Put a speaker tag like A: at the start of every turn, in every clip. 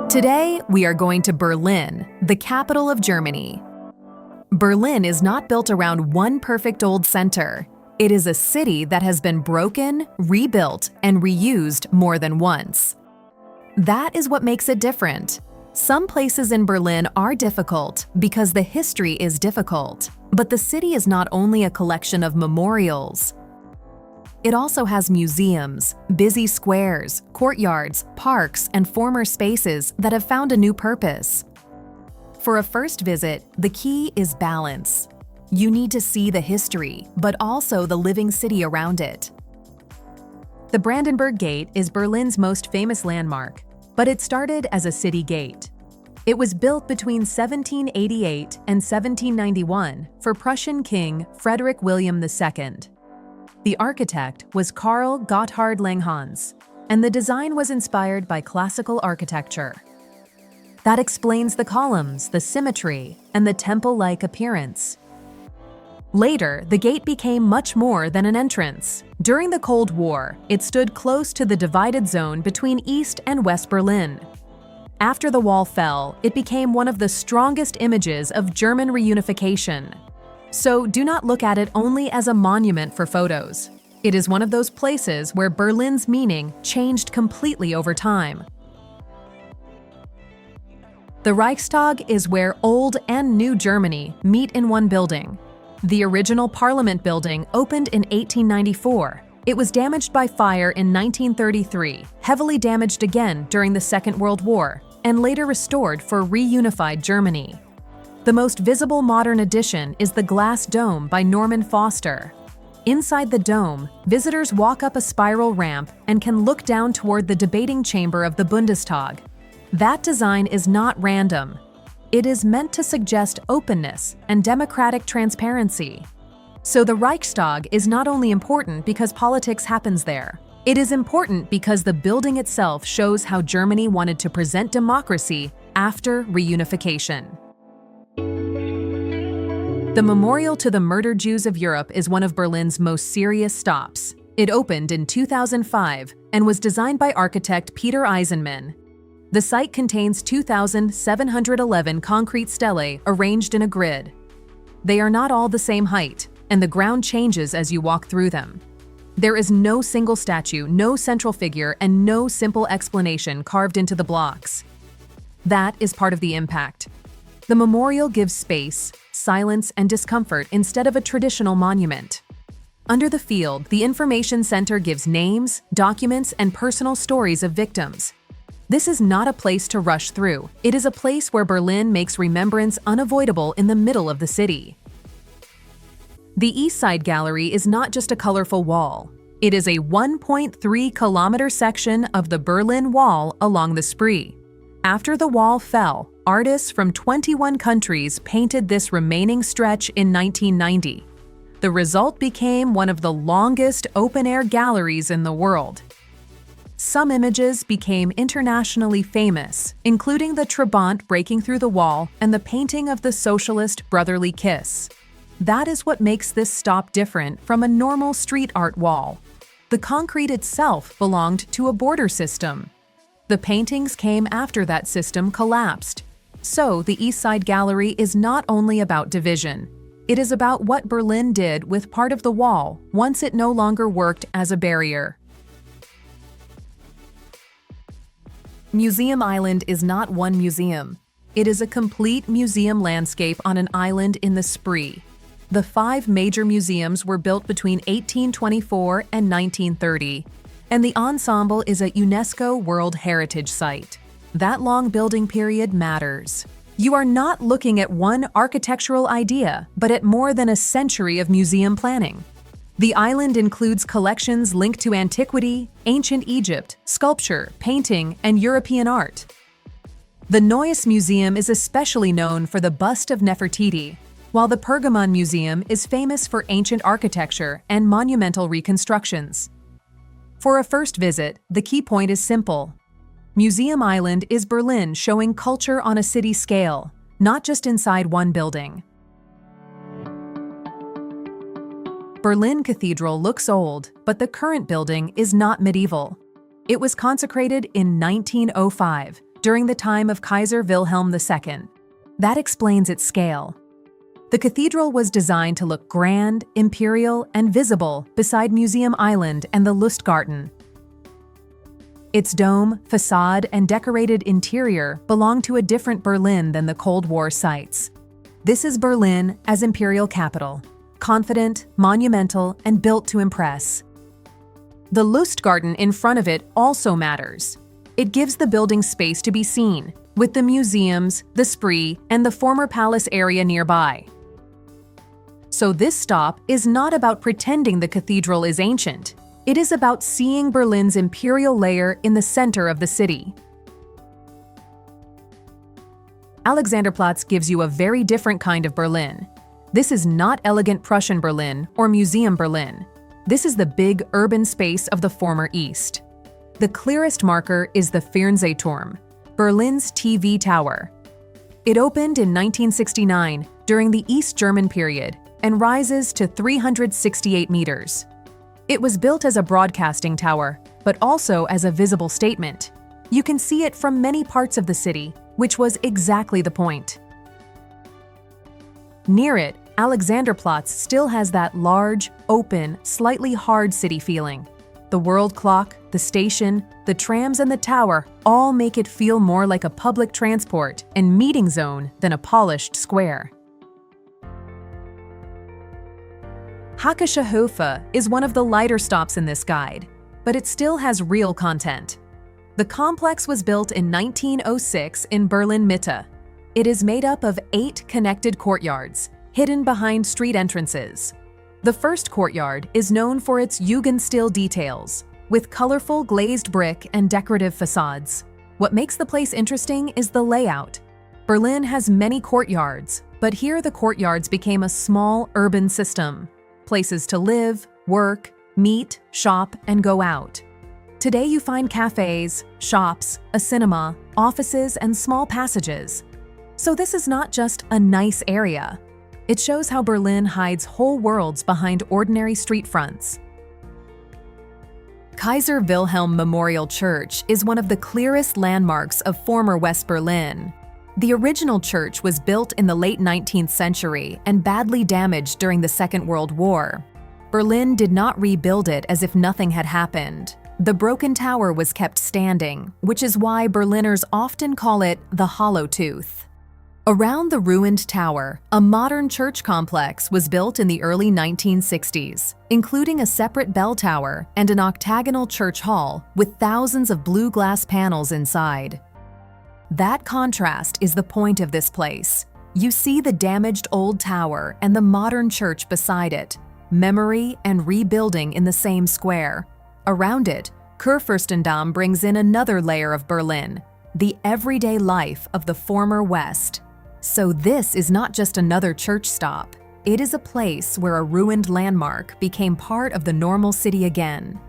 A: Today, we are going to Berlin, the capital of Germany. Berlin is not built around one perfect old center. It is a city that has been broken, rebuilt, and reused more than once. That is what makes it different. Some places in Berlin are difficult because the history is difficult, but the city is not only a collection of memorials. It also has museums, busy squares, courtyards, parks, and former spaces that have found a new purpose. For a first visit, the key is balance. You need to see the history, but also the living city around it. The Brandenburg Gate is Berlin's most famous landmark, but it started as a city gate. It was built between 1788 and 1791 for Prussian King Frederick William II. The architect was Karl Gotthard Langhans, and the design was inspired by classical architecture. That explains the columns, the symmetry, and the temple-like appearance. Later, the gate became much more than an entrance. During the Cold War, it stood close to the divided zone between East and West Berlin. After the wall fell, it became one of the strongest images of German reunification. So do not look at it only as a monument for photos. It is one of those places where Berlin's meaning changed completely over time. The Reichstag is where old and new Germany meet in one building. The original Parliament building opened in 1894. It was damaged by fire in 1933, heavily damaged again during the Second World War, and later restored for reunified Germany. The most visible modern addition is the glass dome by Norman Foster. Inside the dome, visitors walk up a spiral ramp and can look down toward the debating chamber of the Bundestag. That design is not random. It is meant to suggest openness and democratic transparency. So the Reichstag is not only important because politics happens there. It is important because the building itself shows how Germany wanted to present democracy after reunification. The Memorial to the Murdered Jews of Europe is one of Berlin's most serious stops. It opened in 2005 and was designed by architect Peter Eisenman. The site contains 2,711 concrete stelae arranged in a grid. They are not all the same height, and the ground changes as you walk through them. There is no single statue, no central figure, and no simple explanation carved into the blocks. That is part of the impact. The memorial gives space, silence, and discomfort instead of a traditional monument. Under the field, the information center gives names, documents, and personal stories of victims. This is not a place to rush through. It is a place where Berlin makes remembrance unavoidable in the middle of the city. The East Side Gallery is not just a colorful wall. It is a 1.3-kilometer section of the Berlin Wall along the Spree. After the wall fell, artists from 21 countries painted this remaining stretch in 1990. The result became one of the longest open-air galleries in the world. Some images became internationally famous, including the Trabant breaking through the wall and the painting of the socialist brotherly kiss. That is what makes this stop different from a normal street art wall. The concrete itself belonged to a border system. The paintings came after that system collapsed. So the East Side Gallery is not only about division. It is about what Berlin did with part of the wall once it no longer worked as a barrier. Museum Island is not one museum. It is a complete museum landscape on an island in the Spree. The 5 major museums were built between 1824 and 1930, and the ensemble is a UNESCO World Heritage Site. That long building period matters. You are not looking at one architectural idea, but at more than a century of museum planning. The island includes collections linked to antiquity, ancient Egypt, sculpture, painting, and European art. The Neues Museum is especially known for the bust of Nefertiti, while the Pergamon Museum is famous for ancient architecture and monumental reconstructions. For a first visit, the key point is simple. Museum Island is Berlin showing culture on a city scale, not just inside one building. Berlin Cathedral looks old, but the current building is not medieval. It was consecrated in 1905, during the time of Kaiser Wilhelm II. That explains its scale. The cathedral was designed to look grand, imperial, and visible beside Museum Island and the Lustgarten. Its dome, facade, and decorated interior belong to a different Berlin than the Cold War sites. This is Berlin as imperial capital, confident, monumental, and built to impress. The Lustgarten in front of it also matters. It gives the building space to be seen, with the museums, the Spree, and the former palace area nearby. So this stop is not about pretending the cathedral is ancient. It is about seeing Berlin's imperial layer in the center of the city. Alexanderplatz gives you a very different kind of Berlin. This is not elegant Prussian Berlin or Museum Berlin. This is the big urban space of the former East. The clearest marker is the Fernsehturm, Berlin's TV tower. It opened in 1969 during the East German period and rises to 368 meters. It was built as a broadcasting tower, but also as a visible statement. You can see it from many parts of the city, which was exactly the point. Near it, Alexanderplatz still has that large, open, slightly hard city feeling. The world clock, the station, the trams, and the tower all make it feel more like a public transport and meeting zone than a polished square. Hackische Höfe is one of the lighter stops in this guide, but it still has real content. The complex was built in 1906 in Berlin Mitte. It is made up of 8 connected courtyards, hidden behind street entrances. The first courtyard is known for its Jugendstil details, with colorful glazed brick and decorative facades. What makes the place interesting is the layout. Berlin has many courtyards, but here the courtyards became a small urban system. Places to live, work, meet, shop, and go out. Today you find cafes, shops, a cinema, offices, and small passages. So this is not just a nice area. It shows how Berlin hides whole worlds behind ordinary street fronts. Kaiser Wilhelm Memorial Church is one of the clearest landmarks of former West Berlin. The original church was built in the late 19th century and badly damaged during the Second World War. Berlin did not rebuild it as if nothing had happened. The broken tower was kept standing, which is why Berliners often call it the Hollow Tooth. Around the ruined tower, a modern church complex was built in the early 1960s, including a separate bell tower and an octagonal church hall with thousands of blue glass panels inside. That contrast is the point of this place. You see the damaged old tower and the modern church beside it, memory and rebuilding in the same square. Around it, Kurfürstendamm brings in another layer of Berlin, the everyday life of the former West. So this is not just another church stop. It is a place where a ruined landmark became part of the normal city again.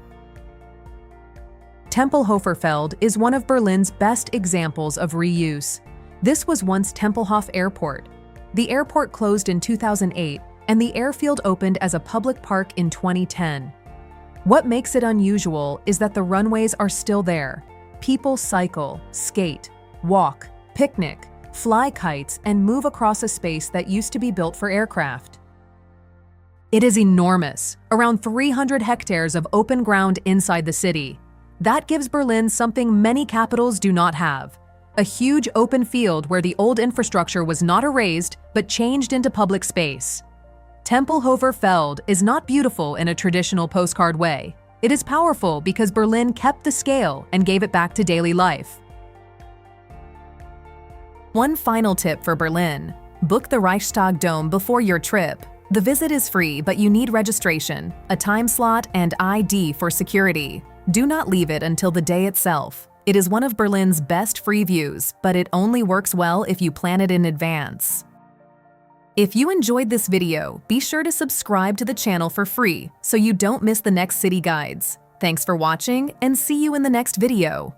A: Tempelhoferfeld is one of Berlin's best examples of reuse. This was once Tempelhof Airport. The airport closed in 2008, and the airfield opened as a public park in 2010. What makes it unusual is that the runways are still there. People cycle, skate, walk, picnic, fly kites, and move across a space that used to be built for aircraft. It is enormous, around 300 hectares of open ground inside the city. That gives Berlin something many capitals do not have: a huge open field where the old infrastructure was not erased but changed into public space. Tempelhofer Feld is not beautiful in a traditional postcard way. It is powerful because Berlin kept the scale and gave it back to daily life. One final tip for Berlin: book the Reichstag Dome before your trip. The visit is free, but you need registration, a time slot, and ID for security. Do not leave it until the day itself. It is one of Berlin's best free views, but it only works well if you plan it in advance. If you enjoyed this video, be sure to subscribe to the channel for free so you don't miss the next city guides. Thanks for watching, and see you in the next video.